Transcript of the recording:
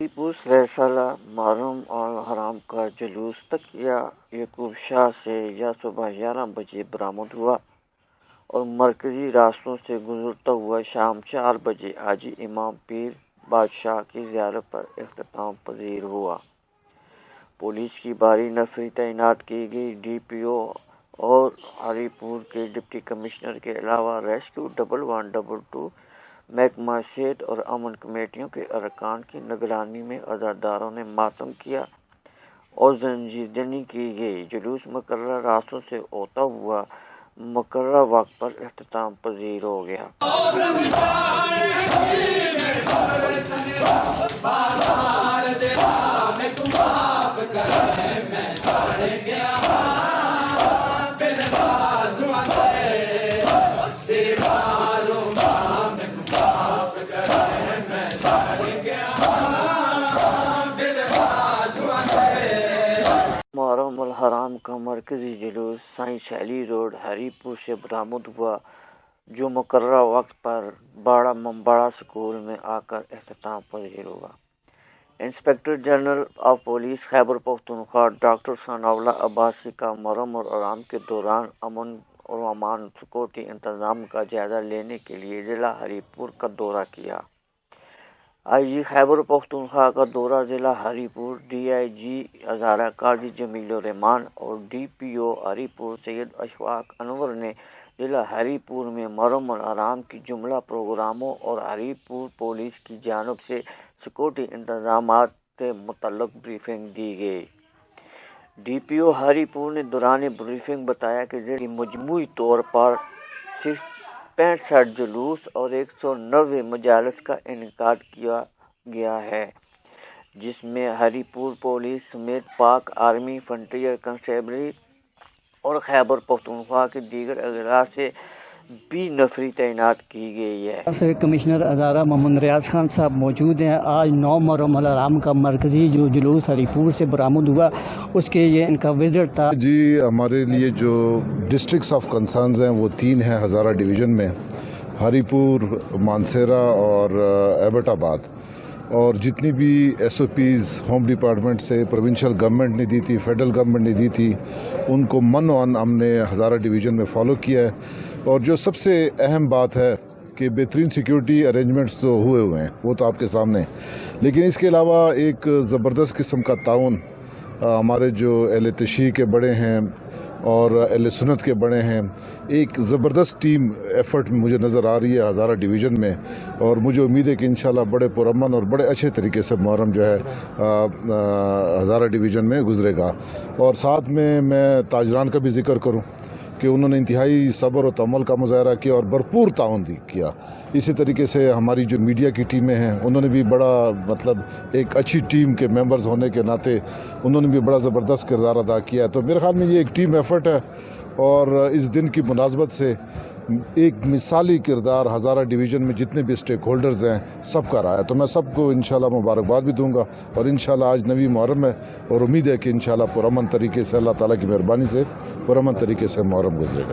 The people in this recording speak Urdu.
پیپلز سالہ محرم الحرام کا جلوس تقیہ یعقوب شاہ سے صبح 11 بجے برآمد ہوا اور مرکزی راستوں سے گزرتا ہوا شام 4 بجے حاجی امام پیر بادشاہ کی زیارت پر اختتام پذیر ہوا۔ پولیس کی بھاری نفری تعینات کی گئی۔ ڈی پی او اور ہری پور کے ڈپٹی کمشنر کے علاوہ ریسکیو 1112 محکمہ صحت اور امن کمیٹیوں کے ارکان کی نگرانی میں عزاداروں نے ماتم کیا اور زنجیر زنی کی گئی۔ جلوس مقررہ راستوں سے ہوتا ہوا مقررہ وقت پر اختتام پذیر ہو گیا۔ محرم الحرام کا مرکزی جلوس سائنس ایلی روڈ ہری پور سے برآمد ہوا، جو مقررہ وقت پر باڑہ سکول میں آ کر اختتام پذیر ہوا۔ Inspector general of police Khyber Pakhtunkhwa doctor Sana Ullah Abbasi کا محرم الحرام کے دوران امن اور امان سکیورٹی انتظام کا جائزہ لینے کے لیے ضلع ہری پور کا دورہ کیا۔ آئی جی خیبر پختونخوا کا دورہ ضلع ہری پور، ڈی آئی جی ہزارہ قاضی جمیل الرحمان اور ڈی پی او ہری پور سید اشفاق انور نے ضلع ہری پور میں محرم الحرام کی جملہ پروگراموں اور ہری پور پولیس کی جانب سے سکیورٹی انتظامات سے متعلق بریفنگ دی گئی۔ ڈی پی او ہری پور نے دوران بریفنگ بتایا کہ ضلع مجموعی طور پر 65 جلوس اور 190 مجالس کا انعقاد کیا گیا ہے، جس میں ہری پور پولیس سمیت پاک آرمی، فرنٹیئر کانسٹیبلری اور خیبر پختونخوا کے دیگر اضلاع سے بھی نفری تعینات کی گئی ہے۔ کمشنر ادارہ محمد ریاض خان صاحب موجود ہیں۔ آج 9 محرم الحرام کا مرکزی جو جلوس ہری پور سے برآمد ہوا، اس کے یہ ان کا وزٹ تھا۔ جی، ہمارے لیے جو ڈسٹرکٹس آف کنسرنز ہیں وہ 3 ہیں ہزارہ ڈویژن میں، ہری پور، مانسیرا اور ایبٹ آباد، اور جتنی بھی S O Ps home department سے پروونشل گورنمنٹ نے دی تھی، فیڈرل گورنمنٹ نے دی تھی، ان کو ہم نے ہزارہ ڈویژن میں فالو کیا ہے۔ اور جو سب سے اہم بات ہے کہ بہترین سیکیورٹی ارینجمنٹس تو ہوئے ہیں، وہ تو آپ کے سامنے، لیکن اس کے علاوہ ایک زبردست قسم کا تعاون ہمارے جو اہل تشیع کے بڑے ہیں اور اہل سنت کے بڑے ہیں، ایک زبردست ٹیم ایفرٹ مجھے نظر آ رہی ہے ہزارہ ڈویژن میں، اور مجھے امید ہے کہ انشاءاللہ بڑے پرامن اور بڑے اچھے طریقے سے محرم جو ہے ہزارہ ڈویژن میں گزرے گا۔ اور ساتھ میں تاجران کا بھی ذکر کروں کہ انہوں نے انتہائی صبر و تحمل کا مظاہرہ کیا اور بھرپور تعاون کیا۔ اسی طریقے سے ہماری جو میڈیا کی ٹیمیں ہیں، انہوں نے بھی بڑا ایک اچھی ٹیم کے ممبرز ہونے کے ناطے انہوں نے بھی بڑا زبردست کردار ادا کیا ہے۔ تو میرے خیال میں یہ ایک ٹیم ایفرٹ ہے، اور اس دن کی مناسبت سے ایک مثالی کردار ہزارہ ڈویژن میں جتنے بھی اسٹیک ہولڈرز ہیں سب کا رہا ہے۔ تو میں سب کو انشاءاللہ مبارکباد بھی دوں گا، اور انشاءاللہ آج 9 محرم ہے، اور امید ہے کہ انشاءاللہ پرامن طریقے سے اللہ تعالیٰ کی مہربانی سے پرامن طریقے سے محرم گزرے گا۔